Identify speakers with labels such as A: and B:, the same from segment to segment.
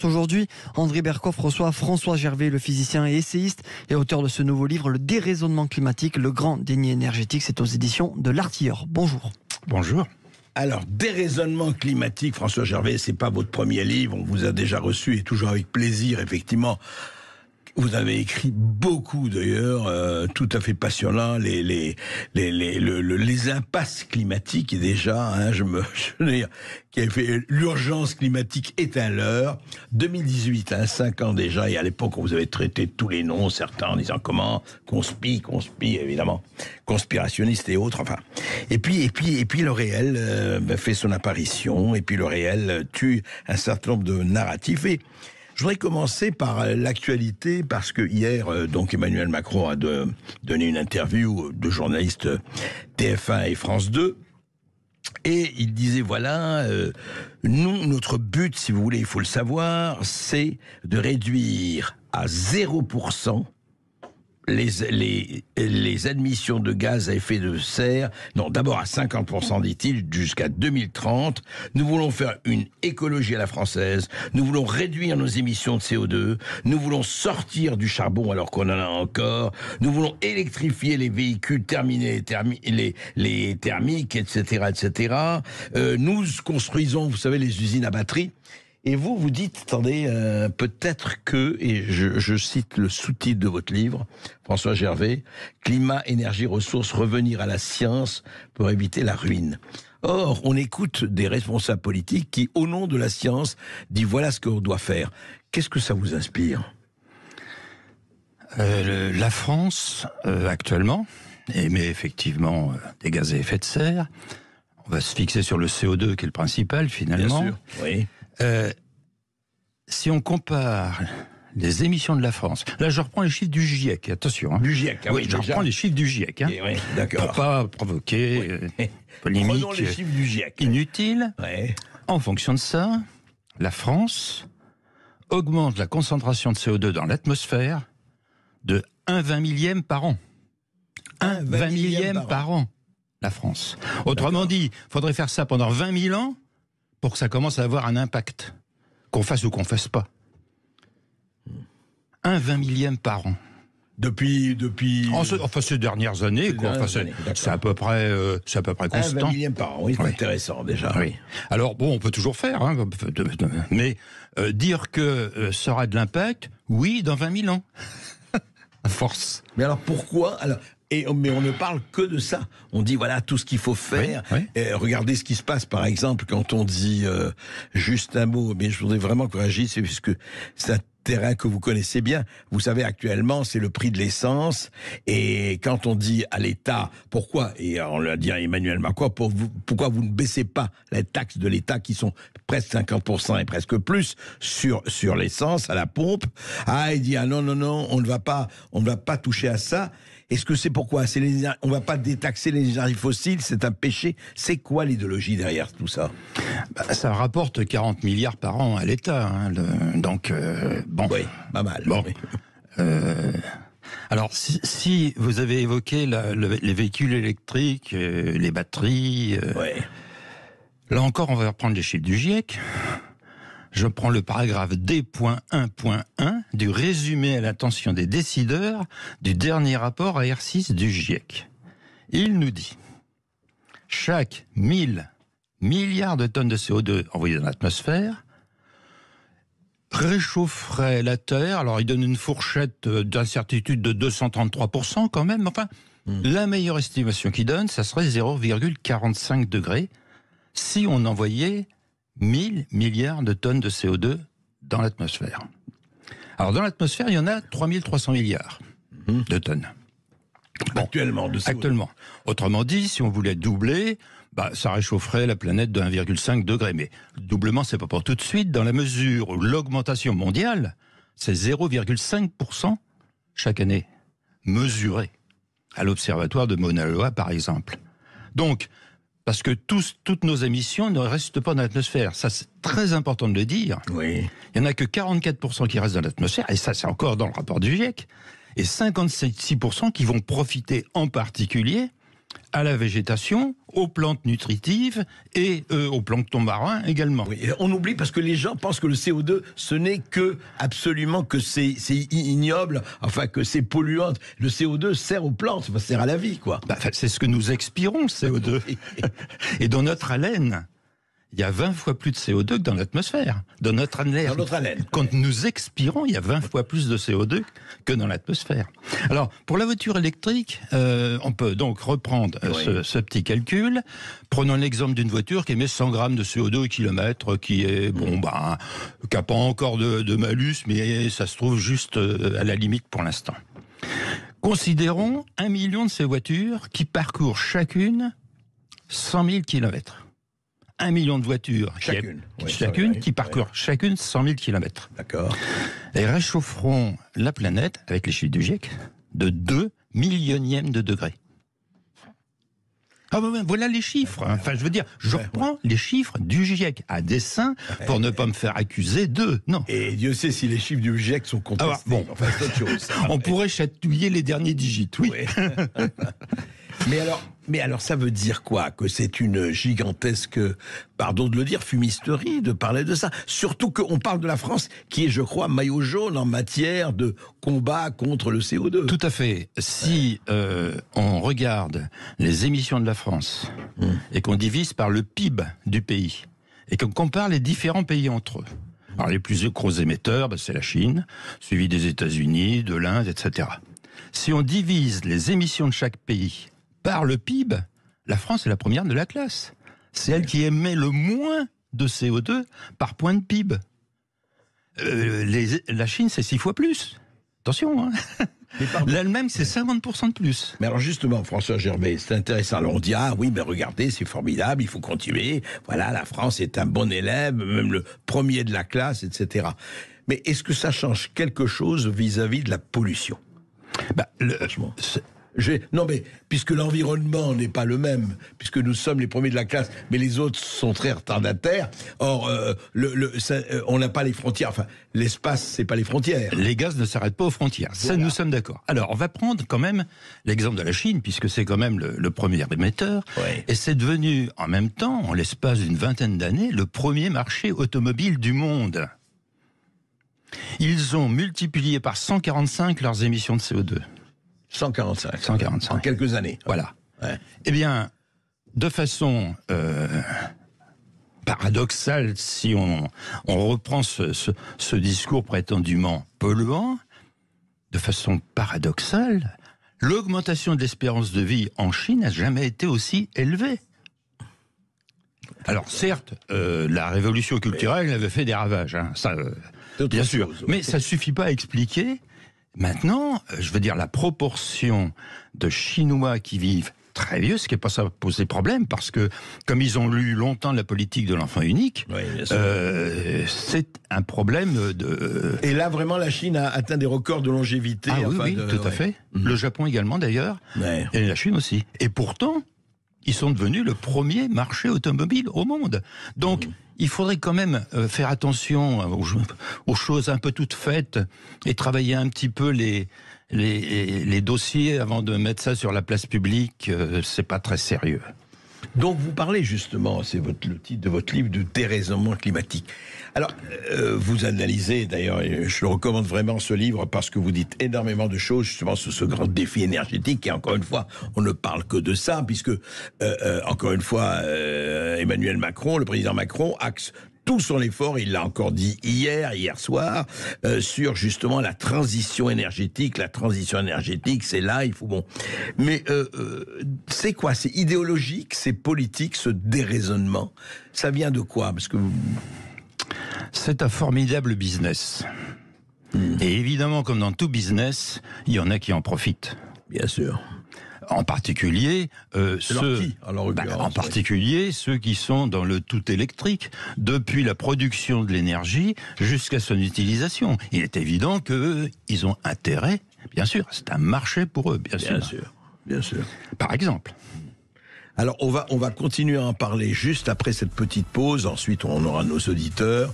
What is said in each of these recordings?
A: Aujourd'hui, André Berkoff reçoit François Gervais, le physicien et essayiste et auteur de ce nouveau livre, Le déraisonnement climatique, le grand déni énergétique. C'est aux éditions de l'Artilleur. Bonjour.
B: Bonjour.
C: Alors, déraisonnement climatique, François Gervais, c'est pas votre premier livre, on vous a déjà reçu et toujours avec plaisir, effectivement. Vous avez écrit beaucoup d'ailleurs, tout à fait passionnant, les impasses climatiques et déjà, je veux dire, qui avait fait l'urgence climatique est un leurre. 2018, 5 ans déjà, et à l'époque vous avez traité tous les noms, certains en disant comment, conspi évidemment, conspirationniste et autres, enfin. Et puis le réel fait son apparition, et puis le réel tue un certain nombre de narratifs. Et je voudrais commencer par l'actualité, parce que hier, donc Emmanuel Macron a donné une interview de journalistes TF1 et France 2, et il disait, voilà, nous, notre but, si vous voulez, il faut le savoir, c'est de réduire à 0% les admissions de gaz à effet de serre, non, d'abord à 50%, dit-il, jusqu'à 2030. Nous voulons faire une écologie à la française, nous voulons réduire nos émissions de CO2, nous voulons sortir du charbon alors qu'on en a encore, nous voulons électrifier les véhicules, terminer les thermiques, etc., etc. Nous construisons, vous savez, les usines à batterie. Et vous dites, attendez, peut-être que, et je cite le sous-titre de votre livre, François Gervais, climat, énergie, ressources, revenir à la science pour éviter la ruine. Or, on écoute des responsables politiques qui, au nom de la science, disent voilà ce qu'on doit faire. Qu'est-ce que ça vous inspire ?
B: La France, actuellement, émet effectivement des gaz à effet de serre. On va se fixer sur le CO2 qui est le principal, finalement.
C: Bien sûr, oui.
B: Si on compare les émissions de la France, là je reprends les chiffres du GIEC, attention.
C: Du GIEC,
B: oui, je reprends les chiffres du GIEC.
C: Oui, d'accord.
B: Pour pas provoquer polémique
C: Prenons les chiffres du GIEC.
B: Inutile.
C: Ouais.
B: En fonction de ça, la France augmente la concentration de CO2 dans l'atmosphère de 1/20 millième par an. 1/20 millième par an, la France. Autrement dit, il faudrait faire ça pendant 20 000 ans pour que ça commence à avoir un impact, qu'on fasse ou qu'on fasse pas. 1/20 millième par an.
C: Depuis...
B: Enfin, ces dernières années, quoi. Enfin, c'est à peu près constant.
C: 1/20 millième par an, oui, c'est intéressant déjà.
B: Oui. Alors bon, on peut toujours faire, mais dire que ça aura de l'impact, oui, dans 20 000 ans. À force.
C: Mais alors pourquoi mais on ne parle que de ça. On dit voilà tout ce qu'il faut faire.
B: Oui.
C: Regardez ce qui se passe par exemple quand on dit juste un mot. Mais je voudrais vraiment que vous réagissiez puisque c'est un terrain que vous connaissez bien. Vous savez actuellement c'est le prix de l'essence et quand on dit à l'État pourquoi, et on l'a dit à Emmanuel Macron, pourquoi vous ne baissez pas les taxes de l'État qui sont presque 50% et presque plus sur l'essence à la pompe. Il dit non, on ne va pas toucher à ça. Est-ce que c'est pourquoi on ne va pas détaxer les énergies fossiles, c'est un péché. C'est quoi l'idéologie derrière tout ça ?
B: Ça rapporte 40 milliards par an à l'État. Donc, bon.
C: Oui, pas mal.
B: Bon.
C: Oui.
B: Alors, si vous avez évoqué les véhicules électriques, les batteries, là encore, on va reprendre les chiffres du GIEC. Je prends le paragraphe D.1.1 du résumé à l'attention des décideurs du dernier rapport AR6 du GIEC. Il nous dit « Chaque 1000 milliards de tonnes de CO2 envoyées dans l'atmosphère réchaufferait la Terre », alors il donne une fourchette d'incertitude de 233% quand même, enfin, la meilleure estimation qu'il donne, ça serait 0,45 degrés si on envoyait 1000 milliards de tonnes de CO2 dans l'atmosphère. Alors, dans l'atmosphère, il y en a 3300 milliards de tonnes. Bon,
C: actuellement, de CO2.
B: Actuellement. Autrement dit, si on voulait doubler, ça réchaufferait la planète de 1,5 degré. Mais doublement, c'est pas pour tout de suite, dans la mesure où l'augmentation mondiale, c'est 0,5% chaque année, mesuré à l'observatoire de Mauna Loa, par exemple. Donc, parce que toutes nos émissions ne restent pas dans l'atmosphère. Ça, c'est très important de le dire.
C: Oui.
B: Il n'y en a que 44% qui restent dans l'atmosphère, et ça, c'est encore dans le rapport du GIEC, et 56% qui vont profiter en particulier à la végétation, aux plantes nutritives et aux planctons marins également.
C: Oui, on oublie parce que les gens pensent que le CO2, ce n'est que absolument que c'est ignoble, enfin que c'est polluant. Le CO2 sert aux plantes, ça sert à la vie, quoi.
B: C'est ce que nous expirons, le CO2. Et dans notre haleine, il y a 20 fois plus de CO2 que dans l'atmosphère. Dans notre haleine. Quand nous expirons, il y a 20 fois plus de CO2 que dans l'atmosphère. Alors, pour la voiture électrique, on peut donc reprendre ce petit calcul. Prenons l'exemple d'une voiture qui émet 100 grammes de CO2 au kilomètre, qui est, qui n'a pas encore de malus, mais ça se trouve juste à la limite pour l'instant. Considérons 1 million de ces voitures qui parcourent chacune 100 000 kilomètres. 1 million de voitures chacune qui parcourent chacune 100 000 km.
C: D'accord.
B: Et réchaufferont la planète, avec les chiffres du GIEC, de 2 millionièmes de degrés. Ah ben, voilà les chiffres. Enfin, je veux dire, je reprends les chiffres du GIEC à dessein pour ne pas me faire accuser d'eux. Non.
C: Et Dieu sait si les chiffres du GIEC sont contestés.
B: Enfin, c'est autre chose. On pourrait chatouiller les derniers digits, oui.
C: Mais alors, ça veut dire quoi? Que c'est une gigantesque, pardon de le dire, fumisterie de parler de ça. Surtout qu'on parle de la France qui est, je crois, maillot jaune en matière de combat contre le CO2.
B: Tout à fait. Si on regarde les émissions de la France et qu'on divise par le PIB du pays et qu'on compare les différents pays entre eux, alors les plus gros émetteurs, c'est la Chine, suivi des États-Unis, de l'Inde, etc. Si on divise les émissions de chaque pays par le PIB, la France est la première de la classe. C'est elle qui émet le moins de CO2 par point de PIB. La Chine, c'est 6 fois plus. Attention, hein. L'Allemagne, c'est 50% de plus.
C: Mais alors justement, François Gervais, c'est intéressant. Alors on dit, ah oui, mais regardez, c'est formidable, il faut continuer. Voilà, la France est un bon élève, même le premier de la classe, etc. Mais est-ce que ça change quelque chose vis-à-vis de la pollution? Franchement. Non, mais puisque l'environnement n'est pas le même, puisque nous sommes les premiers de la classe, mais les autres sont très retardataires. Or, on n'a pas les frontières. Enfin, l'espace, c'est pas les frontières.
B: Les gaz ne s'arrêtent pas aux frontières. Voilà. Ça, nous sommes d'accord. Alors, on va prendre quand même l'exemple de la Chine, puisque c'est quand même le premier émetteur.
C: Ouais.
B: Et c'est devenu, en même temps, en l'espace d'une vingtaine d'années, le premier marché automobile du monde. Ils ont multiplié par 145 leurs émissions de CO2.
C: 145.
B: En
C: quelques années.
B: Voilà.
C: Ouais.
B: Eh bien, de façon paradoxale, si on reprend ce discours prétendument polluant, de façon paradoxale, l'augmentation de l'espérance de vie en Chine n'a jamais été aussi élevée. Alors certes, la révolution culturelle avait fait des ravages, hein, ça, bien sûr, mais ça ne suffit pas à expliquer. Maintenant, je veux dire, la proportion de Chinois qui vivent très vieux, ce qui n'est pas ça poser problème, parce que comme ils ont lu longtemps la politique de l'enfant unique, c'est un problème de...
C: Et là, vraiment, la Chine a atteint des records de longévité.
B: Ah oui, tout à fait. Le Japon également, d'ailleurs, et la Chine aussi. Et pourtant, ils sont devenus le premier marché automobile au monde. Donc, il faudrait quand même faire attention aux choses un peu toutes faites et travailler un petit peu les dossiers avant de mettre ça sur la place publique. C'est pas très sérieux.
C: Donc vous parlez justement, c'est le titre de votre livre, de déraisonnement climatique. Alors, vous analysez, d'ailleurs, et je le recommande vraiment ce livre parce que vous dites énormément de choses justement sur ce grand défi énergétique et encore une fois, on ne parle que de ça puisque, encore une fois, Emmanuel Macron, le président Macron, axe tout son effort, il l'a encore dit hier soir, sur justement la transition énergétique. La transition énergétique, c'est là, il faut bon. Mais c'est quoi? C'est idéologique, c'est politique, ce déraisonnement. Ça vient de quoi? Parce que
B: c'est un formidable business. Et évidemment, comme dans tout business, il y en a qui en profitent.
C: Bien sûr.
B: En particulier, ceux qui sont dans le tout électrique, depuis la production de l'énergie jusqu'à son utilisation. Il est évident qu'ils ont intérêt, bien sûr, c'est un marché pour eux, bien sûr.
C: Bien sûr.
B: Par exemple.
C: Alors, on va continuer à en parler juste après cette petite pause. Ensuite, on aura nos auditeurs.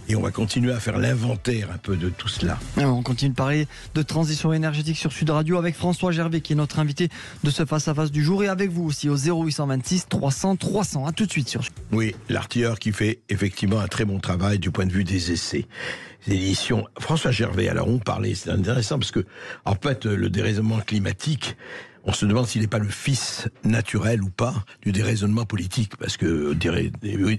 C: Et on va continuer à faire l'inventaire un peu de tout cela.
A: On continue de parler de transition énergétique sur Sud Radio avec François Gervais qui est notre invité de ce face-à-face du jour et avec vous aussi au 0826 300 300. À tout de suite sur Sud.
C: Oui, l'artilleur qui fait effectivement un très bon travail du point de vue des essais. L'édition François Gervais, alors on parlait, c'est intéressant parce que en fait le déraisonnement climatique, on se demande s'il n'est pas le fils naturel ou pas du déraisonnement politique, parce que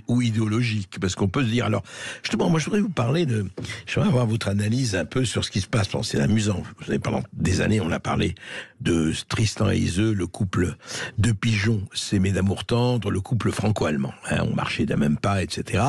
C: ou idéologique, parce qu'on peut se dire. Alors, justement, moi, je voudrais vous parler je voudrais avoir votre analyse un peu sur ce qui se passe. Bon, c'est amusant. Vous savez, pendant des années, on a parlé de Tristan et Iseux, le couple de pigeons s'aimer d'amour tendre, le couple franco-allemand. On marchait d'un même pas, etc.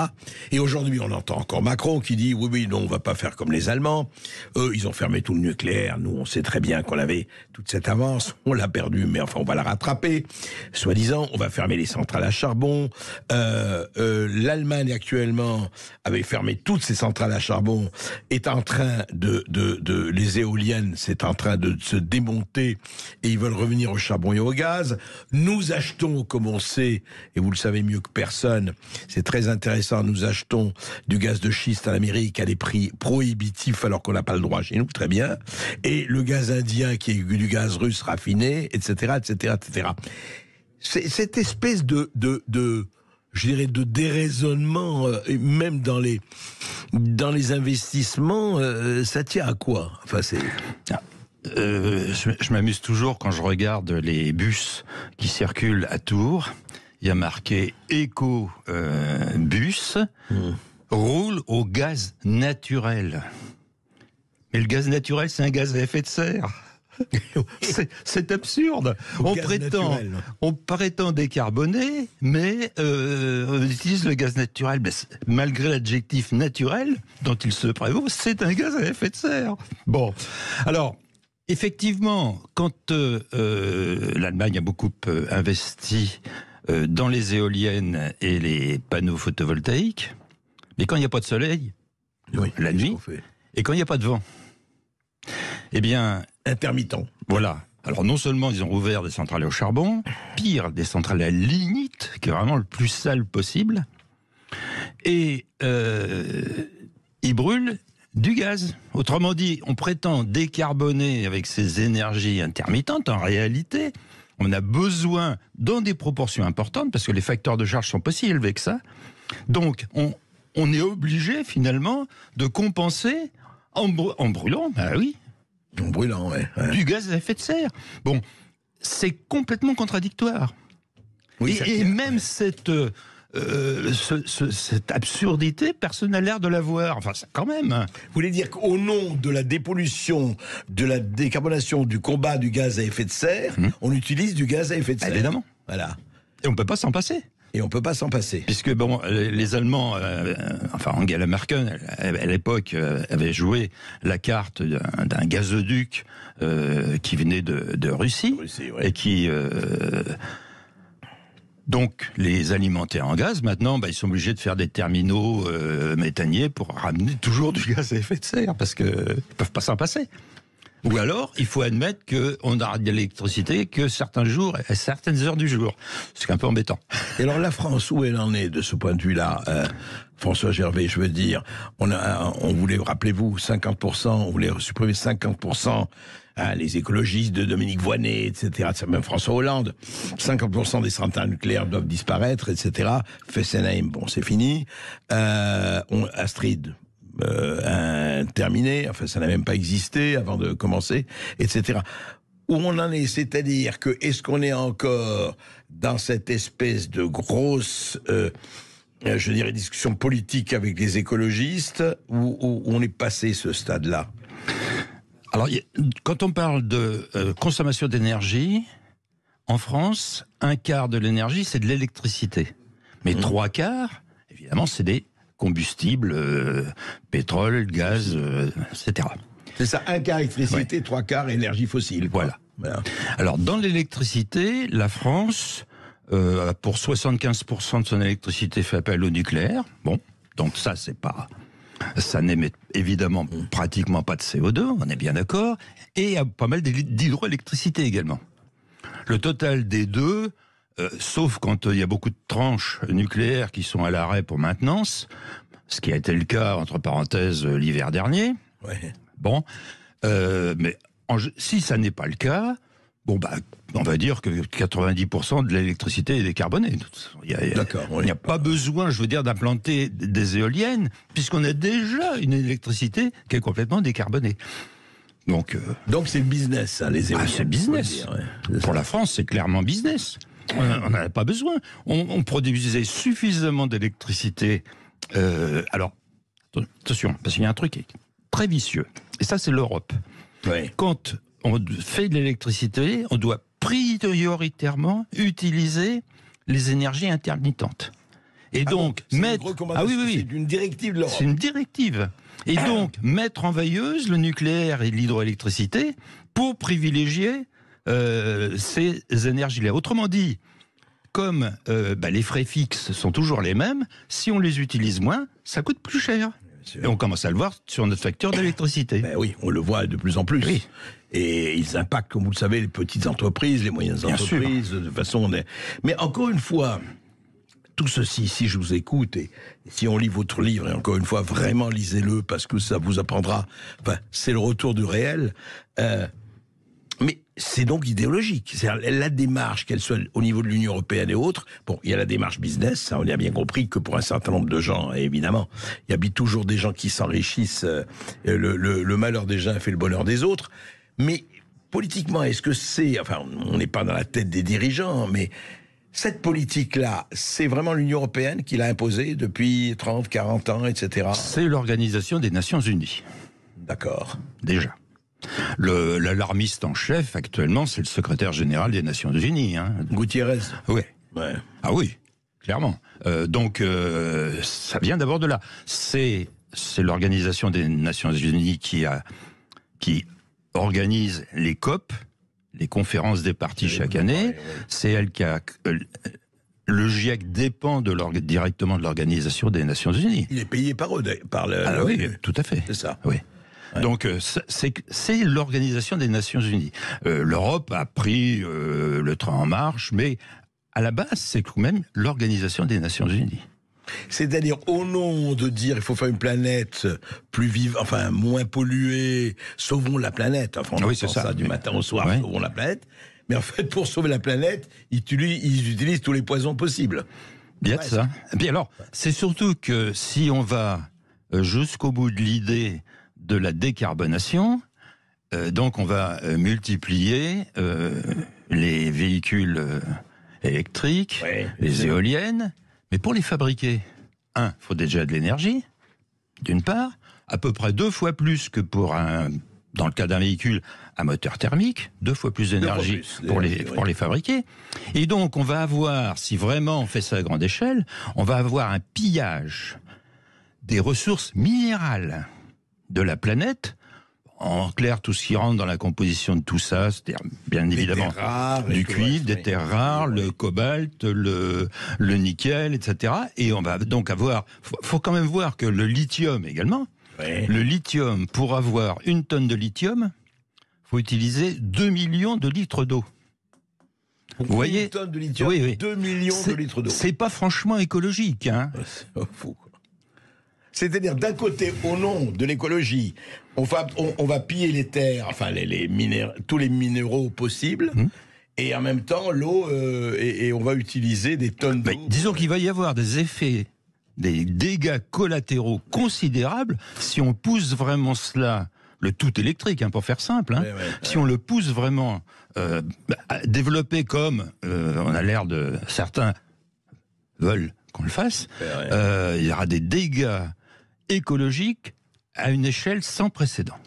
C: Et aujourd'hui, on entend encore Macron qui dit oui, non, on va pas faire comme les Allemands. Eux, ils ont fermé tout le nucléaire. Nous, on sait très bien qu'on avait toute cette avance. On l'a perdu, mais enfin, on va la rattraper. Soi-disant, on va fermer les centrales à charbon. L'Allemagne, actuellement, avait fermé toutes ses centrales à charbon, est en train les éoliennes, c'est en train de se démonter, et ils veulent revenir au charbon et au gaz. Nous achetons, comme on sait, et vous le savez mieux que personne, c'est très intéressant, nous achetons du gaz de schiste à l'Amérique à des prix prohibitifs, alors qu'on n'a pas le droit chez nous, très bien. Et le gaz indien, qui est du gaz russe raffiné, etc., etc., etc. Cette espèce je dirais, de déraisonnement, même dans les investissements, ça tient à quoi? Enfin,
B: je m'amuse toujours quand je regarde les bus qui circulent à Tours. Il y a marqué éco-bus, roule au gaz naturel. Mais le gaz naturel, c'est un gaz à effet de serre. C'est absurde. On prétend décarboner, mais on utilise le gaz naturel. Mais malgré l'adjectif naturel dont il se prévaut, c'est un gaz à effet de serre. Bon, alors effectivement, quand l'Allemagne a beaucoup investi dans les éoliennes et les panneaux photovoltaïques, mais quand il n'y a pas de soleil, la nuit, et quand il n'y a pas de vent, eh bien,
C: intermittent.
B: Voilà. Alors non seulement ils ont ouvert des centrales au charbon, pire, des centrales à lignite, qui est vraiment le plus sale possible, et ils brûlent du gaz. Autrement dit, on prétend décarboner avec ces énergies intermittentes. En réalité, on a besoin, dans des proportions importantes, parce que les facteurs de charge sont pas si élevés que ça, donc on est obligé finalement de compenser en brûlant, bah oui.
C: En brûlant, ouais.
B: Du gaz à effet de serre. Bon, c'est complètement contradictoire.
C: Oui,
B: et même cette absurdité, personne n'a l'air de la voir. Enfin, quand même.
C: Vous voulez dire qu'au nom de la dépollution, de la décarbonation, du combat du gaz à effet de serre, on utilise du gaz à effet de serre.
B: Évidemment.
C: Voilà.
B: Et on ne peut pas s'en passer.
C: Et on ne peut pas s'en passer.
B: Puisque, bon, les Allemands, enfin Angela Merkel, à l'époque, avait joué la carte d'un gazoduc qui venait de Russie,
C: ouais.
B: Et qui... donc, les alimenter en gaz, maintenant, ils sont obligés de faire des terminaux méthaniers pour ramener toujours du gaz à effet de serre, parce qu'ils ne peuvent pas s'en passer. Ou alors, il faut admettre qu'on a de l'électricité que certains jours, à certaines heures du jour. C'est un peu embêtant.
C: Et alors, la France, où elle en est de ce point de vue-là, François Gervais, je veux dire, on voulait, rappelez-vous, 50%, on voulait supprimer 50%, les écologistes de Dominique Voynet, etc., même François Hollande, 50% des centrales nucléaires doivent disparaître, etc. Fessenheim, bon, c'est fini. Astrid, terminé, enfin ça n'a même pas existé avant de commencer, etc. Où on en est, c'est-à-dire que est-ce qu'on est encore dans cette espèce de grosse, je dirais, discussion politique avec les écologistes, ou on est passé ce stade-là?
B: Alors, quand on parle de consommation d'énergie, en France, 1/4 de l'énergie, c'est de l'électricité. Mais 3/4, évidemment, c'est des combustibles, pétrole, gaz, etc.
C: C'est ça, 1/4 électricité, ouais. 3/4 énergie fossile.
B: Voilà. Alors, dans l'électricité, la France, pour 75% de son électricité, fait appel au nucléaire. Bon, donc ça n'émet évidemment pratiquement pas de CO2, on est bien d'accord, et il y a pas mal d'hydroélectricité également. Le total des deux, sauf quand il y a beaucoup de tranches nucléaires qui sont à l'arrêt pour maintenance, ce qui a été le cas, entre parenthèses, l'hiver dernier.
C: Ouais.
B: Bon, mais si ça n'est pas le cas, bon, on va dire que 90% de l'électricité est décarbonée.
C: D'accord.
B: Il n'y a pas besoin, je veux dire, d'implanter des éoliennes, puisqu'on a déjà une électricité qui est complètement décarbonée. Donc
C: c'est le business, ça, les éoliennes.
B: c'est business. Pour la France, c'est clairement business. On n'en a pas besoin. On produisait suffisamment d'électricité. Alors, attention, parce qu'il y a un truc qui est très vicieux. Et ça, c'est l'Europe.
C: Ouais.
B: Quand on fait de l'électricité, on doit prioritairement utiliser les énergies intermittentes. Et donc, mettre...
C: C'est une directive de l'Europe.
B: C'est une directive. Et donc, mettre en veilleuse le nucléaire et l'hydroélectricité pour privilégier ces énergies-là. Autrement dit, comme les frais fixes sont toujours les mêmes, si on les utilise moins, ça coûte plus cher. Et on commence à le voir sur notre facture d'électricité.
C: Oui, on le voit de plus en plus.
B: Oui.
C: Et ils impactent, comme vous le savez, les petites entreprises, les moyennes entreprises, de façon... Mais encore une fois, tout ceci, si je vous écoute, et si on lit votre livre, et encore une fois, vraiment lisez-le, parce que ça vous apprendra... Enfin, c'est le retour du réel. Mais c'est donc idéologique. C'est-à-dire la démarche, qu'elle soit au niveau de l'Union européenne et autres, bon, il y a la démarche business, ça on a bien compris que pour un certain nombre de gens, évidemment, il y a toujours des gens qui s'enrichissent, le malheur des uns fait le bonheur des autres, mais politiquement, est-ce que c'est... Enfin, on n'est pas dans la tête des dirigeants, mais cette politique-là, c'est vraiment l'Union européenne qui l'a imposée depuis 30, 40 ans, etc.
B: C'est l'Organisation des Nations Unies.
C: D'accord.
B: Déjà. L'alarmiste en chef, actuellement, c'est le secrétaire général des Nations Unies.
C: Gutiérrez.
B: Oui.
C: Ouais.
B: Ah oui, clairement. Donc, ça vient d'abord de là. C'est l'Organisation des Nations Unies qui organise les COP, les conférences des parties chaque année. C'est elle qui a... Le GIEC dépend directement de l'Organisation des Nations Unies.
C: Il est payé par eux,
B: oui, tout à fait.
C: C'est ça.
B: Oui.
C: Ouais.
B: Donc, c'est l'Organisation des Nations Unies. L'Europe a pris le train en marche, mais à la base, c'est quand même l'Organisation des Nations Unies.
C: C'est-à-dire, au nom de dire il faut faire une planète plus vive, enfin moins polluée, sauvons la planète. Enfin, on
B: c'est ça
C: du matin au soir,
B: ouais.
C: Sauvons la planète. Mais en fait, pour sauver la planète, ils utilisent tous les poisons possibles.
B: Bien de ça. Et puis alors, c'est surtout que si on va jusqu'au bout de l'idée de la décarbonation, donc on va multiplier les véhicules électriques, les éoliennes, mais pour les fabriquer, il faut déjà de l'énergie, d'une part, à peu près 2 fois plus que dans le cas d'un véhicule à moteur thermique, 2 fois plus d'énergie pour les fabriquer. Et donc on va avoir, si vraiment on fait ça à grande échelle, on va avoir un pillage des ressources minérales de la planète. En clair, tout ce qui rentre dans la composition de tout ça, c'est-à-dire bien évidemment du cuivre, des terres rares, le cobalt, le nickel, etc. Et on va donc avoir... faut quand même voir que le lithium également, le lithium, pour avoir 1 tonne de lithium, faut utiliser 2 millions de litres d'eau.
C: Vous voyez, 1 tonne de lithium, 2 millions de litres d'eau.
B: C'est pas franchement écologique, hein.
C: C'est fou, quoi. C'est-à-dire, d'un côté, au nom de l'écologie, on va piller les terres, enfin tous les minéraux possibles, et en même temps, l'eau, et on va utiliser des tonnes d'eau.
B: Disons qu'il va y avoir des effets, des dégâts collatéraux considérables si on pousse vraiment cela, le tout électrique, pour faire simple, si on le pousse vraiment à développer comme on a l'air de certains veulent qu'on le fasse, il y aura des dégâts écologique à une échelle sans précédent.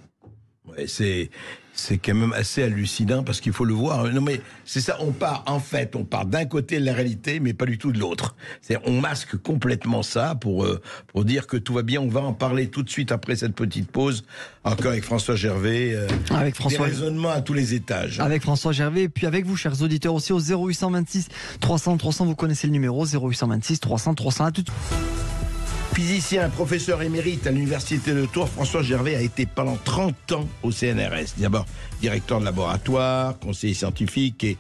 C: Ouais, c'est quand même assez hallucinant parce qu'il faut le voir. Non mais c'est ça, on part d'un côté de la réalité mais pas du tout de l'autre. On masque complètement ça pour dire que tout va bien. On va en parler tout de suite après cette petite pause, encore avec François Gervais.
A: Avec François.
C: Des raisonnements à tous les étages.
A: Avec François Gervais et puis avec vous, chers auditeurs aussi, au 0826 300 300. Vous connaissez le numéro 0826 300 300. À tout de suite.
C: Physicien, professeur émérite à l'université de Tours, François Gervais a été pendant 30 ans au CNRS. D'abord directeur de laboratoire, conseiller scientifique et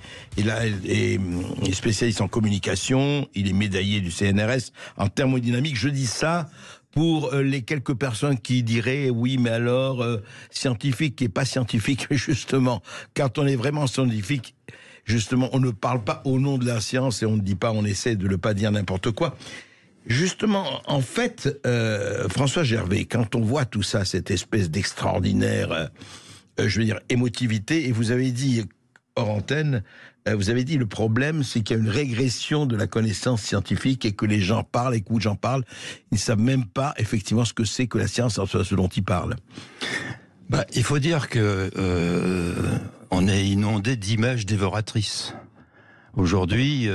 C: spécialiste en communication. Il est médaillé du CNRS en thermodynamique. Je dis ça pour les quelques personnes qui diraient oui, mais alors scientifique et pas scientifique, mais justement, quand on est vraiment scientifique, justement, on ne parle pas au nom de la science et on ne dit pas, on essaie de ne pas dire n'importe quoi. Justement, en fait, François Gervais, quand on voit tout ça, cette espèce d'extraordinaire, je veux dire, émotivité, et vous avez dit hors antenne, vous avez dit le problème, c'est qu'il y a une régression de la connaissance scientifique et que les gens parlent, écoutent, j'en parle, ils ne savent même pas effectivement ce que c'est que la science, ce dont ils parlent.
B: Bah, il faut dire que on est inondé d'images dévoratrices. Aujourd'hui,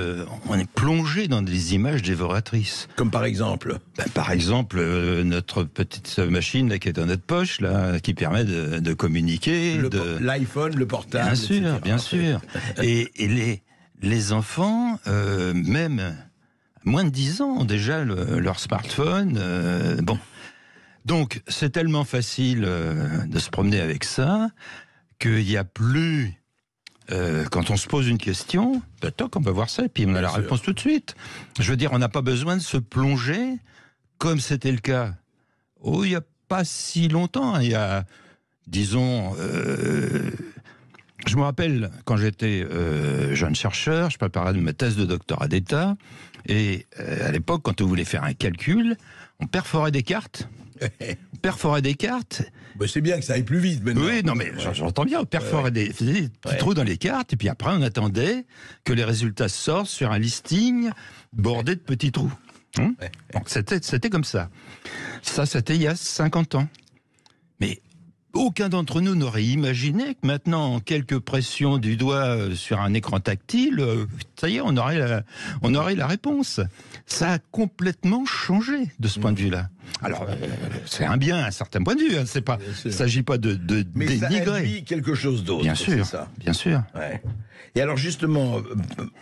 B: on est plongé dans des images dévoratrices.
C: Comme par exemple
B: Par exemple, notre petite machine là, qui est dans notre poche, là, qui permet de communiquer.
C: L'iPhone, le portable,
B: bien sûr,
C: etc.
B: Bien sûr. Et les enfants, même à moins de 10 ans, ont déjà leur smartphone. Bon. Donc, c'est tellement facile de se promener avec ça qu'il n'y a plus... quand on se pose une question, toc, on va voir ça et puis on a la réponse tout de suite. Je veux dire, on n'a pas besoin de se plonger comme c'était le cas. Oh, il n'y a pas si longtemps, hein, il y a, disons, je me rappelle quand j'étais jeune chercheur, je préparais ma thèse de doctorat d'État et à l'époque, quand on voulait faire un calcul, on perforait des cartes.
C: Ben c'est bien que ça aille plus vite maintenant.
B: Oui, non mais j'entends bien, on perforait des petits trous dans les cartes, et puis après on attendait que les résultats sortent sur un listing bordé de petits trous. Donc c'était comme ça. Ça, c'était il y a 50 ans. Mais aucun d'entre nous n'aurait imaginé que maintenant, en quelques pressions du doigt sur un écran tactile, ça y est, on aurait la réponse. Ça a complètement changé de ce point de vue-là. Alors, c'est un bien à un certain point de vue. Hein, c'est pas, il ne s'agit pas de
C: mais
B: dénigrer.
C: Ça induit quelque chose d'autre.
B: Bien sûr,
C: ça.
B: Bien sûr.
C: Ouais. Et alors justement,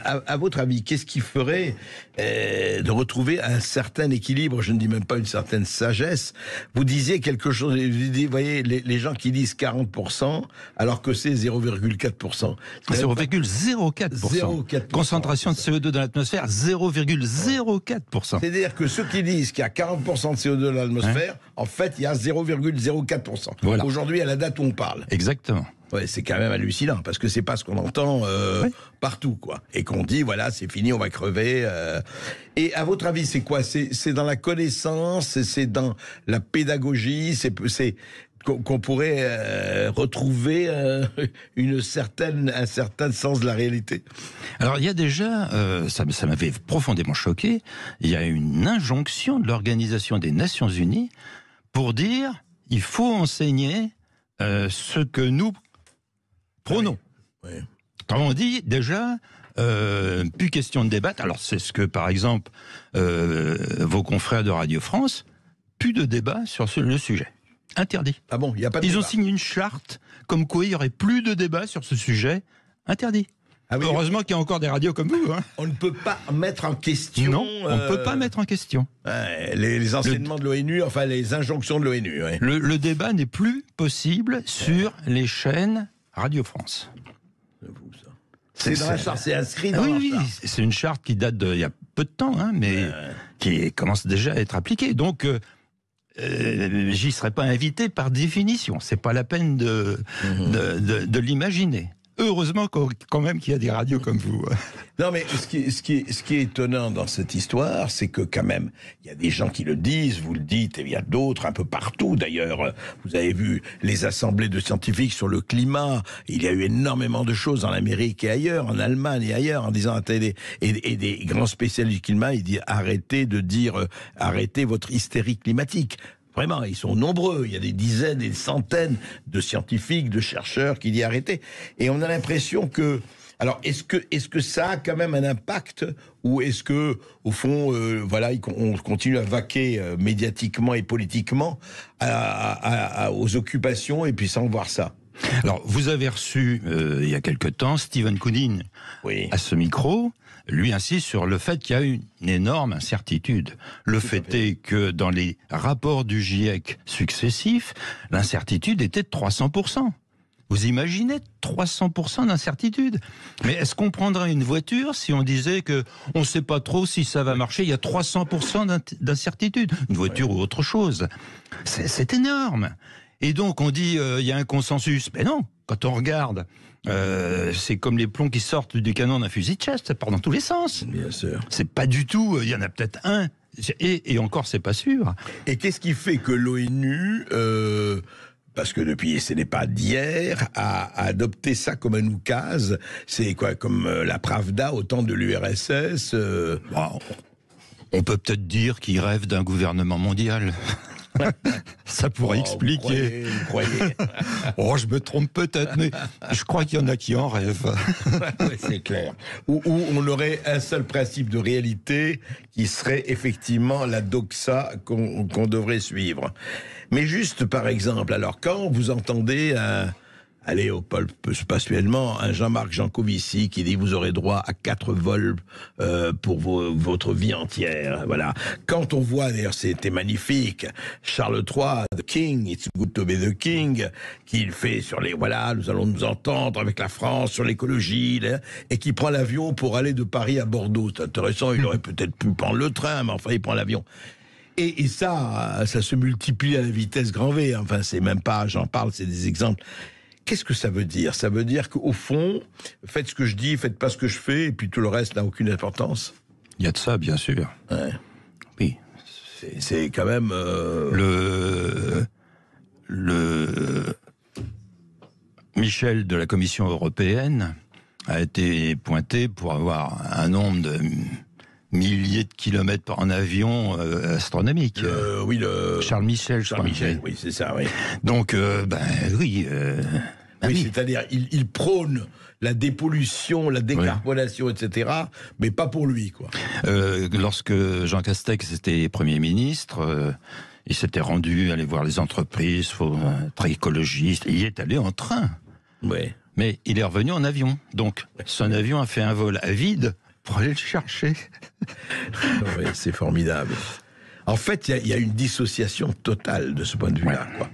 C: à votre avis, qu'est-ce qui ferait de retrouver un certain équilibre, je ne dis même pas une certaine sagesse. Vous disiez quelque chose, vous voyez, les gens qui disent 40%, alors que c'est 0,4%.
B: 0,04%. Concentration de CO2 dans l'atmosphère, 0,04%.
C: C'est-à-dire que ceux qui disent qu'il y a 40% de CO2 dans l'atmosphère, en fait, il y a 0,04%.
B: Voilà.
C: Aujourd'hui, à la date où on parle.
B: Exactement.
C: Ouais, c'est quand même hallucinant, parce que c'est pas ce qu'on entend partout, quoi. Et qu'on dit, voilà, c'est fini, on va crever. Et à votre avis, c'est quoi ? C'est dans la connaissance, c'est dans la pédagogie, c'est qu'on pourrait retrouver un certain sens de la réalité.
B: Alors, il y a déjà, ça m'avait profondément choqué, il y a une injonction de l'Organisation des Nations Unies pour dire, il faut enseigner ce que nous prônons. Oui. Quand on dit déjà, plus question de débattre. Alors c'est ce que, par exemple, vos confrères de Radio France, plus de débat sur le sujet. Interdit.
C: Ah bon, il y a pas de
B: Ils
C: débat.
B: ont signé une charte comme quoi il y aurait plus de débat sur ce sujet. Interdit. Ah oui, heureusement qu'il y a encore des radios comme vous. Hein.
C: On ne peut pas mettre en question...
B: Non, on ne peut pas mettre en question.
C: Les enseignements de l'ONU, enfin les injonctions de l'ONU. Ouais.
B: Le débat n'est plus possible sur les chaînes Radio France.
C: C'est dans la charte, c'est inscrit dans la charte.
B: Oui, c'est une charte qui date d'il y a peu de temps, hein, mais qui commence déjà à être appliquée. Donc, j'y serais pas invité par définition. C'est pas la peine de l'imaginer. Heureusement quand même qu'il y a des radios comme vous.
C: Non, mais ce qui est étonnant dans cette histoire, c'est que quand même, il y a des gens qui le disent, vous le dites, et il y a d'autres un peu partout d'ailleurs. Vous avez vu les assemblées de scientifiques sur le climat. Il y a eu énormément de choses en Amérique et ailleurs, en Allemagne et ailleurs, en disant et des grands spécialistes du climat, ils disent arrêtez votre hystérie climatique. Vraiment, ils sont nombreux. Il y a des dizaines et des centaines de scientifiques, de chercheurs qui disent arrêtez. Et on a l'impression que... Alors, est-ce que ça a quand même un impact, ou est-ce que, au fond, on continue à vaquer médiatiquement et politiquement aux occupations et puis sans voir ça?
B: Alors, vous avez reçu, il y a quelque temps, Stephen Koonin à ce micro. Lui insiste sur le fait qu'il y a une énorme incertitude. Le fait est que dans les rapports du GIEC successifs, l'incertitude était de 300%. Vous imaginez 300% d'incertitude. Mais est-ce qu'on prendrait une voiture si on disait que on ne sait pas trop si ça va marcher? Il y a 300% d'incertitude. Une voiture ou autre chose. C'est énorme. Et donc on dit il y a un consensus. Mais non, quand on regarde, c'est comme les plombs qui sortent du canon d'un fusil de chasse, ça part dans tous les sens.
C: Bien sûr.
B: C'est pas du tout. Il y en a peut-être un. Et encore, c'est pas sûr.
C: Et qu'est-ce qui fait que l'ONU, parce que depuis, ce n'est pas d'hier, a adopté ça comme un oukase? C'est quoi, comme la Pravda au temps de l'URSS?
B: Bon, on peut peut-être dire qu'il rêve d'un gouvernement mondial. Ça pourrait expliquer.
C: Vous croyez
B: Oh, je me trompe peut-être, mais je crois qu'il y en a qui en rêvent.
C: Ouais, c'est clair. Où on aurait un seul principe de réalité qui serait effectivement la doxa qu'on devrait suivre. Mais juste par exemple, alors quand vous entendez allez, spatialement, un Jean-Marc Jancovici qui dit vous aurez droit à 4 vols pour votre vie entière. Voilà. Quand on voit, d'ailleurs, c'était magnifique, Charles III, The King, It's Good to be the King, qu'il fait sur les, voilà, nous allons nous entendre avec la France sur l'écologie, là, et qui prend l'avion pour aller de Paris à Bordeaux. C'est intéressant, il aurait peut-être pu prendre le train, mais enfin, il prend l'avion. Et ça se multiplie à la vitesse grand V. Enfin, c'est même pas, j'en parle, c'est des exemples. Qu'est-ce que ça veut dire? Ça veut dire qu'au fond, faites ce que je dis, faites pas ce que je fais, et puis tout le reste n'a aucune importance.
B: Il y a de ça, bien sûr.
C: Ouais.
B: Oui.
C: C'est quand même...
B: Michel de la Commission européenne a été pointé pour avoir un nombre de milliers de kilomètres en avion astronomique.
C: Oui,
B: Charles Michel, je
C: Charles
B: crois.
C: Michel, oui, c'est ça, oui.
B: Donc, oui.
C: Oui, c'est-à-dire, il prône la dépollution, la décarbonation, etc., mais pas pour lui, quoi.
B: Lorsque Jean Castex était Premier ministre, il s'était rendu aller voir les entreprises, très écologiste, il y est allé en train.
C: Oui.
B: Mais il est revenu en avion. Donc, son avion a fait un vol à vide pour aller le chercher.
C: Oui, c'est formidable. En fait, il y a une dissociation totale de ce point de vue-là, quoi.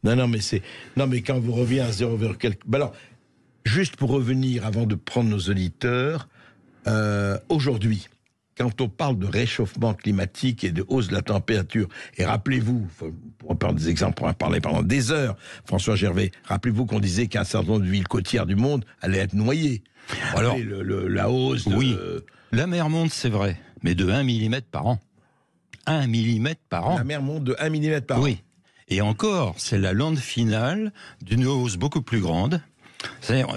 C: Non, mais quand vous revenez à 0, alors, juste pour revenir, avant de prendre nos auditeurs, aujourd'hui, quand on parle de réchauffement climatique et de hausse de la température, et rappelez-vous, pour prendre des exemples, pour en parler pendant des heures, François Gervais, rappelez-vous qu'on disait qu'un certain nombre de villes côtières du monde allaient être noyées. Alors, la hausse de...
B: Oui, la mer monte, c'est vrai, mais de 1 mm par an. 1 mm par an.
C: La mer monte de 1 mm par an.
B: Oui. Et encore, c'est la lande finale d'une hausse beaucoup plus grande. C'est-à-dire,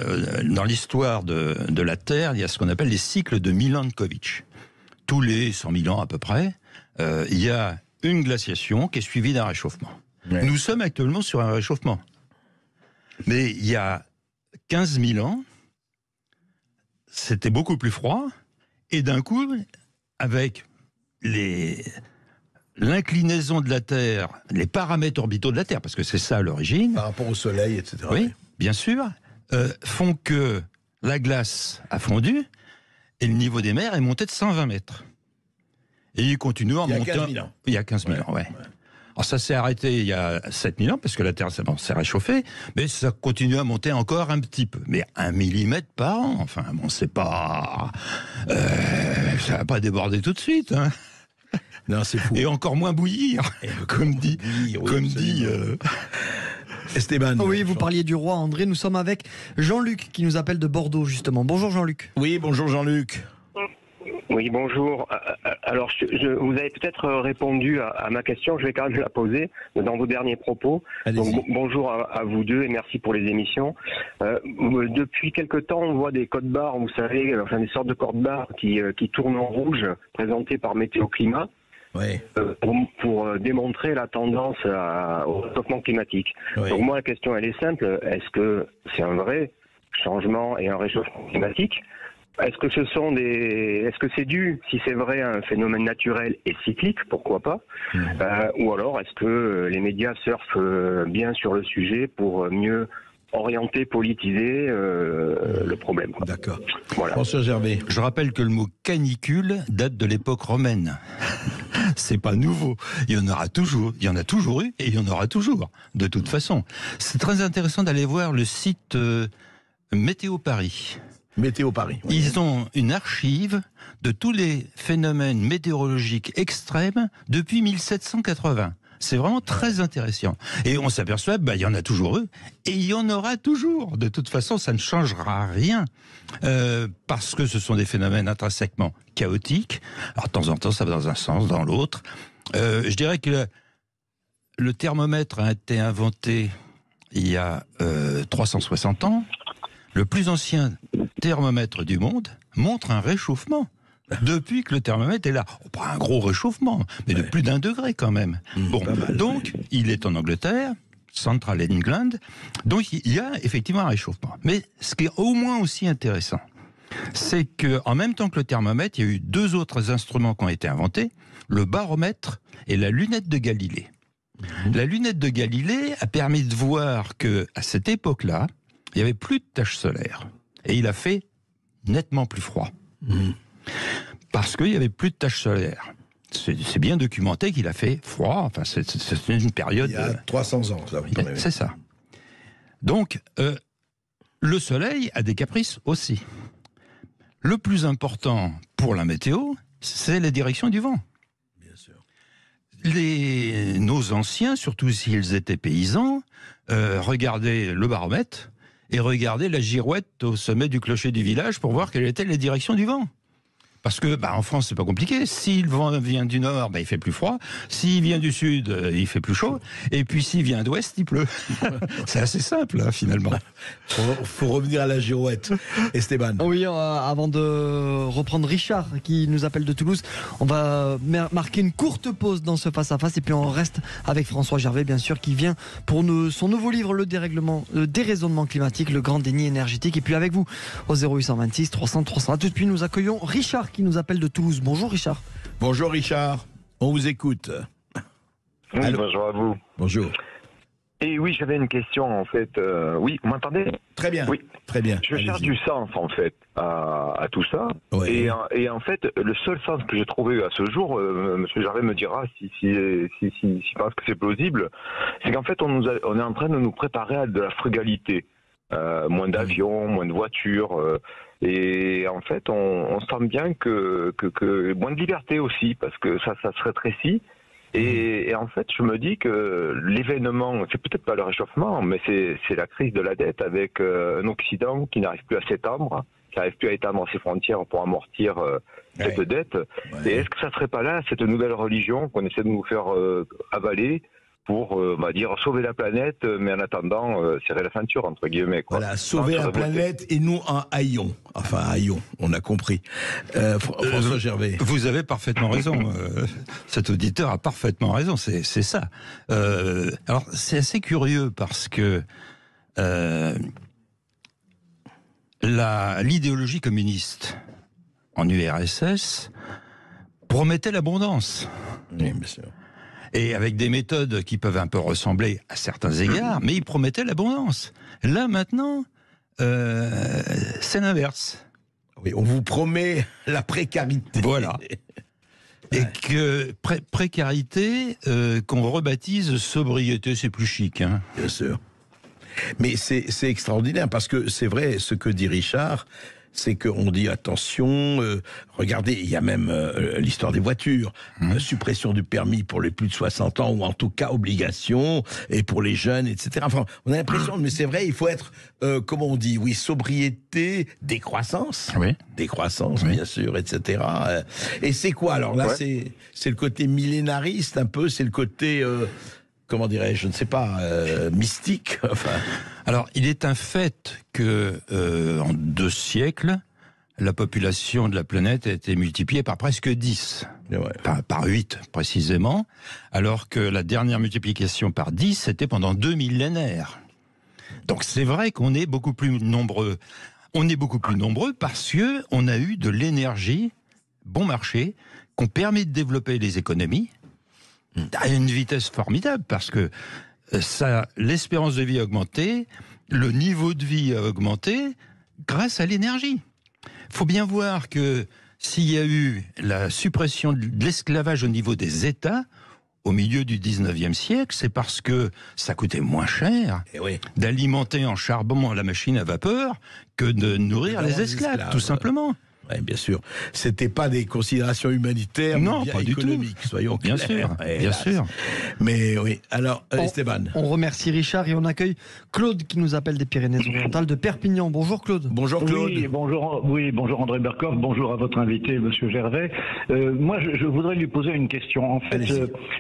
B: dans l'histoire de la Terre, il y a ce qu'on appelle les cycles de Milankovitch. Tous les 100 000 ans à peu près, il y a une glaciation qui est suivie d'un réchauffement. Ouais. Nous sommes actuellement sur un réchauffement. Mais il y a 15 000 ans, c'était beaucoup plus froid, et d'un coup, avec l'inclinaison de la Terre, les paramètres orbitaux de la Terre, parce que c'est ça à l'origine...
C: Par rapport au Soleil, etc.
B: Oui, bien sûr, font que la glace a fondu, et le niveau des mers est monté de 120 mètres. Et il continue en montant... Il y a 15 000 ans. Il y a 15 000 ans, ouais. Alors ça s'est arrêté il y a 7 000 ans, parce que la Terre s'est réchauffée, mais ça continue à monter encore un petit peu. Mais 1 mm par an, enfin, bon, c'est pas... ça va pas déborder tout de suite, hein.
C: Non, c'est fou.
B: Et encore moins bouillir, comme dit...
C: Esteban.
A: Oui, vous parliez du roi André. Nous sommes avec Jean-Luc qui nous appelle de Bordeaux, justement. Bonjour Jean-Luc.
C: Oui, bonjour Jean-Luc.
D: Oui, bonjour. Alors, vous avez peut-être répondu à ma question, je vais quand même la poser dans vos derniers propos. Donc, bonjour à vous deux et merci pour les émissions. Depuis quelque temps, on voit des codes barres, vous savez, enfin des sortes de codes barres qui tournent en rouge, présentées par Météo Climat.
C: Oui.
D: Pour démontrer la tendance au réchauffement climatique.
C: Oui.
D: Donc moi, la question, elle est simple. Est-ce que c'est un vrai changement et un réchauffement climatique ? Est-ce que c'est dû, si c'est vrai, à un phénomène naturel et cyclique, pourquoi pas, ou alors est-ce que les médias surfent bien sur le sujet pour mieux orienter, politiser le problème, quoi.
C: D'accord.
D: Voilà.
C: François Gervais.
B: Je rappelle que le mot canicule date de l'époque romaine. C'est pas nouveau. Il y en aura toujours. Il y en a toujours eu et il y en aura toujours. De toute façon, c'est très intéressant d'aller voir le site Météo Paris.
C: Météo Paris. Oui.
B: Ils ont une archive de tous les phénomènes météorologiques extrêmes depuis 1780. C'est vraiment très intéressant. Et on s'aperçoit, il y en a toujours eu, et il y en aura toujours. De toute façon, ça ne changera rien, parce que ce sont des phénomènes intrinsèquement chaotiques. Alors, de temps en temps, ça va dans un sens, dans l'autre. Je dirais que le thermomètre a été inventé il y a 360 ans. Le plus ancien thermomètre du monde montre un réchauffement. Depuis que le thermomètre est là. Pas un gros réchauffement, mais de plus d'1 degré quand même. Bon, donc, il est en Angleterre, Central England, donc il y a effectivement un réchauffement. Mais ce qui est au moins aussi intéressant, c'est qu'en même temps que le thermomètre, il y a eu 2 autres instruments qui ont été inventés, le baromètre et la lunette de Galilée. La lunette de Galilée a permis de voir qu'à cette époque-là, il n'y avait plus de taches solaires. Et il a fait nettement plus froid. Parce qu'il n'y avait plus de taches solaires. C'est bien documenté qu'il a fait froid. Enfin, c'est une période...
C: Il y a 300 ans, ça.
B: C'est ça. Donc, le soleil a des caprices aussi. Le plus important pour la météo, c'est la direction du vent.
C: Bien sûr.
B: Nos anciens, surtout s'ils étaient paysans, regardaient le baromètre et regardaient la girouette au sommet du clocher du village pour voir quelle était la direction du vent. Parce que, en France, c'est pas compliqué. Si le vent vient du nord, il fait plus froid. S'il vient du sud, il fait plus chaud. Et puis, s'il vient d'ouest, il pleut. C'est assez simple, finalement.
C: Faut revenir à la girouette. Esteban.
A: Oui, avant de reprendre Richard, qui nous appelle de Toulouse, on va marquer une courte pause dans ce face-à-face. Et puis, on reste avec François Gervais, bien sûr, qui vient pour son nouveau livre, le déraisonnement climatique, le grand déni énergétique. Et puis, avec vous, au 0826 300 300. À tout de suite, nous accueillons Richard, qui nous appelle de Toulouse. Bonjour Richard.
C: Bonjour Richard, on vous écoute.
D: Oui,
C: Allô.
D: bonjour à vous.
C: Bonjour.
D: Et oui, j'avais une question en fait. Oui, vous m'entendez?
C: Très bien.
D: Oui.
C: Très bien.
D: Je cherche du sens en fait à tout ça.
C: Ouais.
D: Et en fait, le seul sens que j'ai trouvé à ce jour, Monsieur Gervais me dira si pense que c'est plausible, c'est qu'en fait on est en train de nous préparer à de la frugalité. Moins d'avions, moins de voitures, et en fait on sent bien que moins de liberté aussi, parce que ça se rétrécit. Et en fait, je me dis que l'événement, c'est peut-être pas le réchauffement, mais c'est la crise de la dette avec un Occident qui n'arrive plus à s'étendre, qui n'arrive plus à étendre ses frontières pour amortir cette dette. Ouais. Et est-ce que ça serait pas là cette nouvelle religion qu'on essaie de nous faire avaler pour, on va dire, sauver la planète, mais en attendant, serrer la ceinture, entre guillemets, quoi.
C: Voilà, sauver la planète et nous en haillons. Enfin, haillons, on a compris. François Gervais.
B: Vous avez parfaitement raison. Cet auditeur a parfaitement raison, c'est ça. Alors, c'est assez curieux parce que l'idéologie communiste en URSS promettait l'abondance.
C: Oui, bien sûr.
B: Et avec des méthodes qui peuvent un peu ressembler à certains égards, mais ils promettaient l'abondance. Là, maintenant, c'est l'inverse.
C: Oui, on vous promet la précarité.
B: Voilà. Et que précarité, qu'on rebaptise sobriété, c'est plus chic. Hein.
C: Bien sûr. Mais c'est extraordinaire, parce que c'est vrai, ce que dit Richard, c'est qu'on dit attention, regardez, il y a même l'histoire des voitures, suppression du permis pour les plus de 60 ans, ou en tout cas obligation, et pour les jeunes, etc. Enfin, on a l'impression, mais c'est vrai, il faut être, comment on dit, oui, sobriété, décroissance, décroissance, bien sûr, etc. Et c'est quoi, alors là, c'est le côté millénariste, un peu, c'est le côté... comment dirais-je, je ne sais pas, mystique. Enfin.
B: Alors, il est un fait que en 2 siècles, la population de la planète a été multipliée par presque 10, par 8 précisément, alors que la dernière multiplication par 10, c'était pendant 2 millénaires. Donc c'est vrai qu'on est beaucoup plus nombreux. On est beaucoup plus nombreux parce que on a eu de l'énergie, bon marché, qu'on permet de développer les économies à une vitesse formidable, parce que l'espérance de vie a augmenté, le niveau de vie a augmenté grâce à l'énergie. Il faut bien voir que s'il y a eu la suppression de l'esclavage au niveau des États, au milieu du 19e siècle, c'est parce que ça coûtait moins cher d'alimenter en charbon la machine à vapeur que de nourrir les esclaves, tout simplement.
C: Oui, bien sûr. C'était pas des considérations humanitaires,
B: non,
C: mais
B: pas
C: économiques, soyons clairs.
B: Bien sûr.
C: Mais oui. Alors, Esteban.
A: On remercie Richard et on accueille Claude qui nous appelle des Pyrénées-Orientales, de Perpignan. Bonjour Claude.
C: Bonjour Claude.
E: Bonjour André Berkoff, bonjour à votre invité, Monsieur Gervais. Moi, je voudrais lui poser une question. En fait,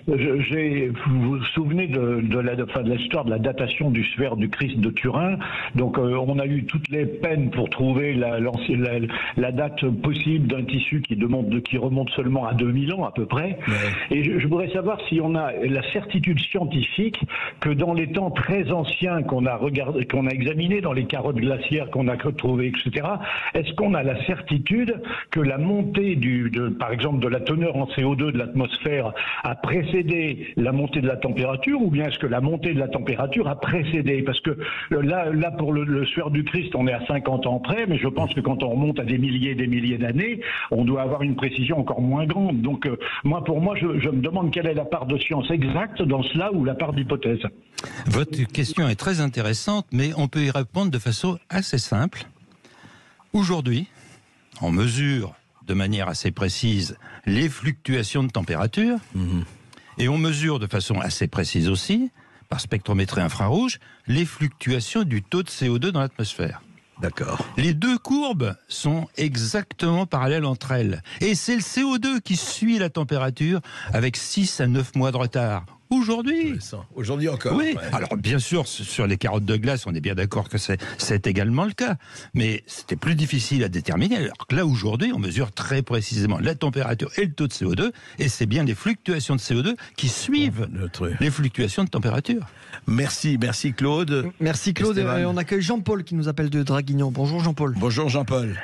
E: vous vous souvenez de l'histoire de la datation du sphère du Christ de Turin. Donc, on a eu toutes les peines pour trouver la date possible d'un tissu qui remonte seulement à 2000 ans à peu près. Ouais. Et je voudrais savoir si on a la certitude scientifique que dans les temps très anciens qu'on a examinés, dans les carottes glaciaires qu'on a retrouvées, etc., est-ce qu'on a la certitude que la montée par exemple de la teneur en CO2 de l'atmosphère a précédé la montée de la température, ou bien est-ce que la montée de la température a précédé? Parce que là pour le sphère du Christ, on est à 50 ans près, mais je pense que quand on remonte à des milliers d'années, on doit avoir une précision encore moins grande. Donc, pour moi, je me demande quelle est la part de science exacte dans cela ou la part d'hypothèse.
B: Votre question est très intéressante, mais on peut y répondre de façon assez simple. Aujourd'hui, on mesure de manière assez précise les fluctuations de température, et on mesure de façon assez précise aussi, par spectrométrie infrarouge, les fluctuations du taux de CO2 dans l'atmosphère.
C: D'accord.
B: Les deux courbes sont exactement parallèles entre elles. Et c'est le CO2 qui suit la température avec 6 à 9 mois de retard. Aujourd'hui.
C: Aujourd'hui encore.
B: Oui. Ouais. Alors bien sûr, sur les carottes de glace, on est bien d'accord que c'est également le cas. Mais c'était plus difficile à déterminer. Alors que là, aujourd'hui, on mesure très précisément la température et le taux de CO2. Et c'est bien les fluctuations de CO2 qui suivent les fluctuations de température.
C: Merci Claude.
A: Merci Claude. Et on accueille Jean-Paul qui nous appelle de Draguignan. Bonjour Jean-Paul.
C: Bonjour Jean-Paul.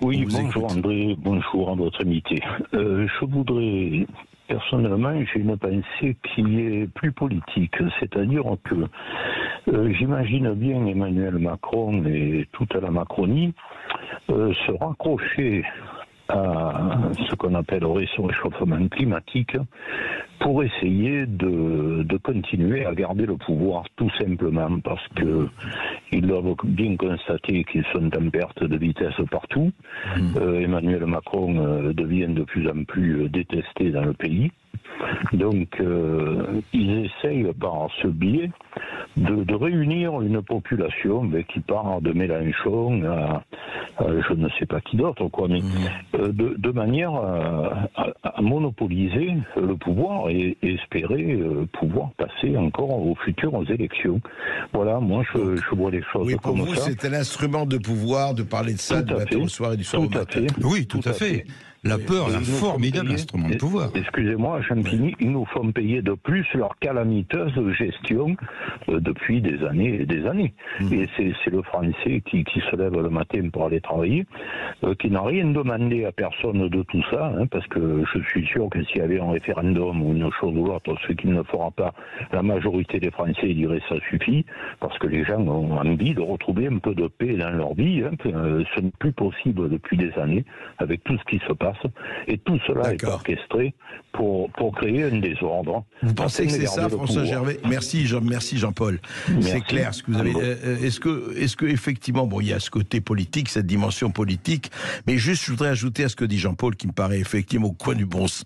F: Oui, bonjour André, bonjour à votre invité. Je voudrais... Personnellement, j'ai une pensée qui est plus politique, c'est-à-dire que j'imagine bien Emmanuel Macron et toute la Macronie se raccrocher à ce qu'on appellerait son réchauffement climatique pour essayer de continuer à garder le pouvoir, tout simplement parce que ils doivent bien constater qu'ils sont en perte de vitesse partout. Emmanuel Macron devient de plus en plus détesté dans le pays. Donc, ils essayent par ce biais de réunir une population qui part de Mélenchon à je ne sais pas qui d'autre, quoi, mais de manière à monopoliser le pouvoir et espérer pouvoir passer encore aux futures élections. Voilà, moi je vois les choses comme ça.
C: Pour vous, c'est un instrument de pouvoir de parler de ça du matin au soir et du soir au matin.
B: Oui, tout à fait. La peur est un formidable instrument de pouvoir.
F: Excusez-moi, Champigny, ils nous font payer de plus leur calamiteuse gestion depuis des années et des années. Et c'est le Français qui se lève le matin pour aller travailler, qui n'a rien demandé à personne de tout ça, parce que je suis sûr que s'il y avait un référendum ou une chose ou l'autre, ce qu'il ne fera pas, la majorité des Français diraient ça suffit, parce que les gens ont envie de retrouver un peu de paix dans leur vie. Ce n'est plus possible depuis des années, avec tout ce qui se passe. Et tout cela est orchestré pour créer un désordre.
C: Vous pensez que c'est ça, François Gervais? Merci Jean-Paul. C'est clair ce que vous avez. Est-ce que effectivement, il y a ce côté politique, cette dimension politique, mais juste je voudrais ajouter à ce que dit Jean-Paul, qui me paraît effectivement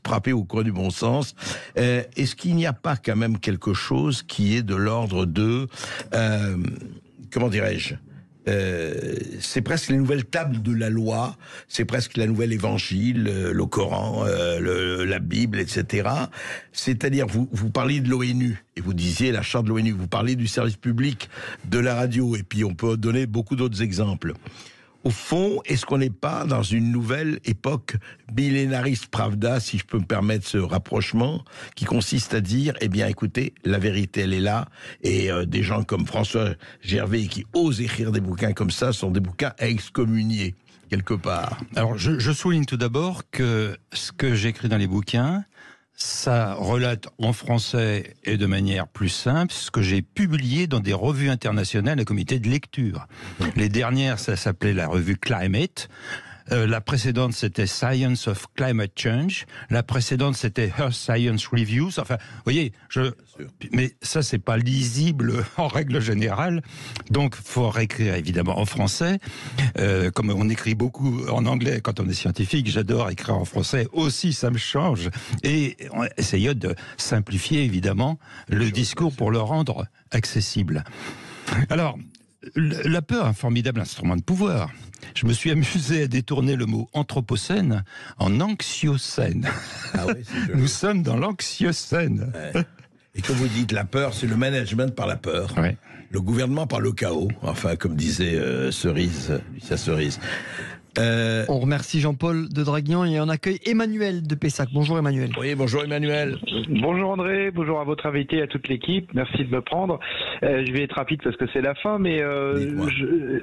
C: frappé au coin du bon sens. Est-ce qu'il n'y a pas quand même quelque chose qui est de l'ordre de comment dirais-je? C'est presque les nouvelles tables de la loi, c'est presque la nouvelle évangile, le Coran, la Bible, etc. C'est-à-dire, vous parliez de l'ONU, et vous disiez la charte de l'ONU, vous parliez du service public, de la radio, et puis on peut donner beaucoup d'autres exemples. Au fond, est-ce qu'on n'est pas dans une nouvelle époque millénariste pravda, si je peux me permettre ce rapprochement, qui consiste à dire, eh bien écoutez, la vérité elle est là, et des gens comme François Gervais qui osent écrire des bouquins comme ça sont des bouquins à excommunier, quelque part.
B: Alors je souligne tout d'abord que ce que j'écris dans les bouquins, ça relate en français et de manière plus simple ce que j'ai publié dans des revues internationales à comité de lecture. Les dernières, ça s'appelait la revue Climate. La précédente, c'était Science of Climate Change. La précédente, c'était Earth Science Reviews. Enfin, vous voyez, mais ça, c'est pas lisible en règle générale. Donc, faut réécrire évidemment en français. Comme on écrit beaucoup en anglais quand on est scientifique, j'adore écrire en français aussi, ça me change. Et on essaye de simplifier évidemment le discours pour le rendre accessible. Alors, la peur est un formidable instrument de pouvoir. Je me suis amusé à détourner le mot anthropocène en anxiocène.
C: Ah oui, c'est joli.
B: Nous sommes dans l'anxiocène.
C: Ouais. Et comme vous dites, la peur, c'est le management par la peur.
B: Ouais.
C: Le gouvernement par le chaos. Enfin, comme disait Lucien Cerise.
A: On remercie Jean-Paul de Draguignan et on accueille Emmanuel de Pessac. Bonjour Emmanuel.
C: Oui, bonjour Emmanuel.
G: Bonjour André, bonjour à votre invité, à toute l'équipe. Merci de me prendre. Je vais être rapide parce que c'est la fin, mais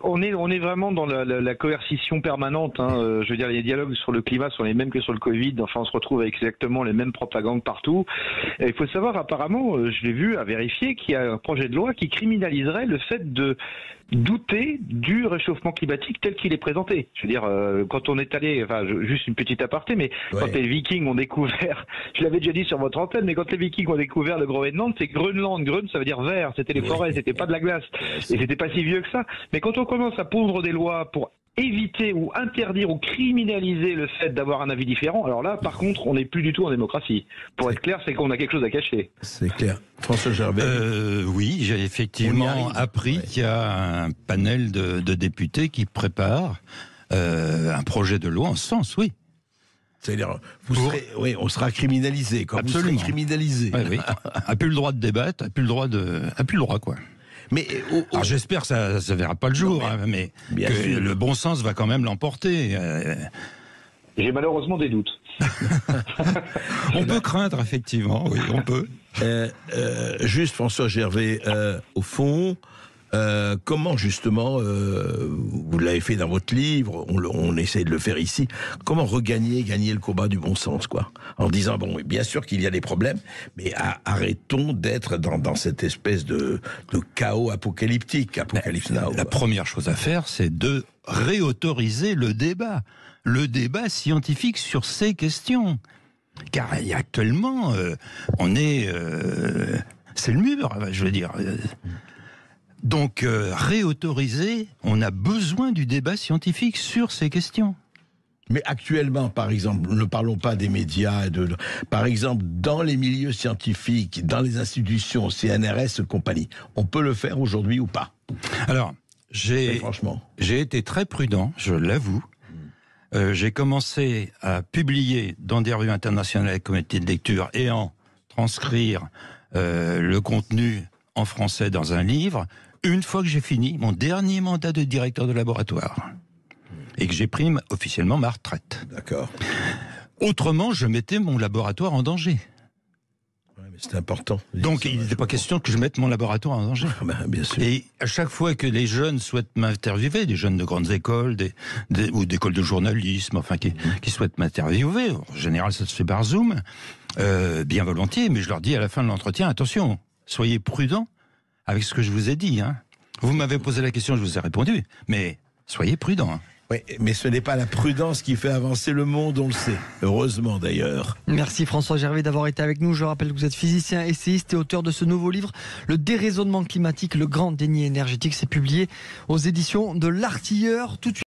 G: on est vraiment dans la coercition permanente. Je veux dire, les dialogues sur le climat sont les mêmes que sur le Covid. Enfin, on se retrouve avec exactement les mêmes propagandes partout. Et il faut savoir, apparemment, je l'ai vu, à vérifier, qu'il y a un projet de loi qui criminaliserait le fait de douter du réchauffement climatique tel qu'il est présenté. Je veux dire, quand on est allé, enfin, juste une petite aparté, mais quand les Vikings ont découvert, je l'avais déjà dit sur votre antenne, mais quand les Vikings ont découvert le Groenland, c'est Grönland. Grön, ça veut dire vert. C'était les forêts, c'était pas de la glace. Et c'était pas si vieux que ça. Mais quand on commence à pondre des lois pour éviter ou interdire ou criminaliser le fait d'avoir un avis différent, alors là, par contre, on n'est plus du tout en démocratie. Pour être clair, c'est qu'on a quelque chose à cacher.
C: C'est clair. François Gervais.
B: Oui, j'ai effectivement appris qu'il y a un panel de députés qui prépare un projet de loi en ce sens, oui.
C: C'est-à-dire, on sera criminalisé. Quand
B: absolument.
C: Vous serez criminalisé.
B: Oui. A plus le droit de débattre, a plus le droit, quoi.
C: Mais
B: alors j'espère que ça ne verra pas le jour, mais que
C: sûr.
B: le bon sens va quand même l'emporter.
G: J'ai malheureusement des doutes.
B: On peut craindre, effectivement, oui, on peut.
C: Juste, François Gervais, au fond, comment justement, vous l'avez fait dans votre livre, on essaie de le faire ici, comment gagner le combat du bon sens, quoi, en disant, bon, bien sûr qu'il y a des problèmes, mais arrêtons d'être dans cette espèce de chaos apocalyptique, Apocalypse Now.
B: La première chose à faire, c'est de réautoriser le débat scientifique sur ces questions. Car actuellement, c'est le mur, je veux dire. Donc, réautoriser, on a besoin du débat scientifique sur ces questions.
C: Mais actuellement, par exemple, ne parlons pas des médias, par exemple, dans les milieux scientifiques, dans les institutions, CNRS et compagnie, on peut le faire aujourd'hui ou pas?
B: Alors, j'ai été très prudent, je l'avoue. J'ai commencé à publier dans des revues internationales et comités de lecture et en transcrire le contenu en français dans un livre, une fois que j'ai fini mon dernier mandat de directeur de laboratoire et que j'ai pris officiellement ma retraite.
C: D'accord.
B: Autrement, je mettais mon laboratoire en danger.
C: Ouais, mais c'est important.
B: Donc, il n'était pas question que je mette mon laboratoire en danger.
C: Bien sûr.
B: Et à chaque fois que les jeunes souhaitent m'interviewer, des jeunes de grandes écoles, ou d'écoles de journalisme, enfin, qui souhaitent m'interviewer, en général, ça se fait par Zoom, bien volontiers, mais je leur dis à la fin de l'entretien, attention, soyez prudents avec ce que je vous ai dit. Vous m'avez posé la question, je vous ai répondu, mais soyez prudents.
C: Oui, mais ce n'est pas la prudence qui fait avancer le monde, on le sait. Heureusement d'ailleurs.
A: Merci François Gervais d'avoir été avec nous. Je rappelle que vous êtes physicien, essayiste et auteur de ce nouveau livre, Le déraisonnement climatique, le grand déni énergétique. C'est publié aux éditions de l'Artilleur. Tout de suite.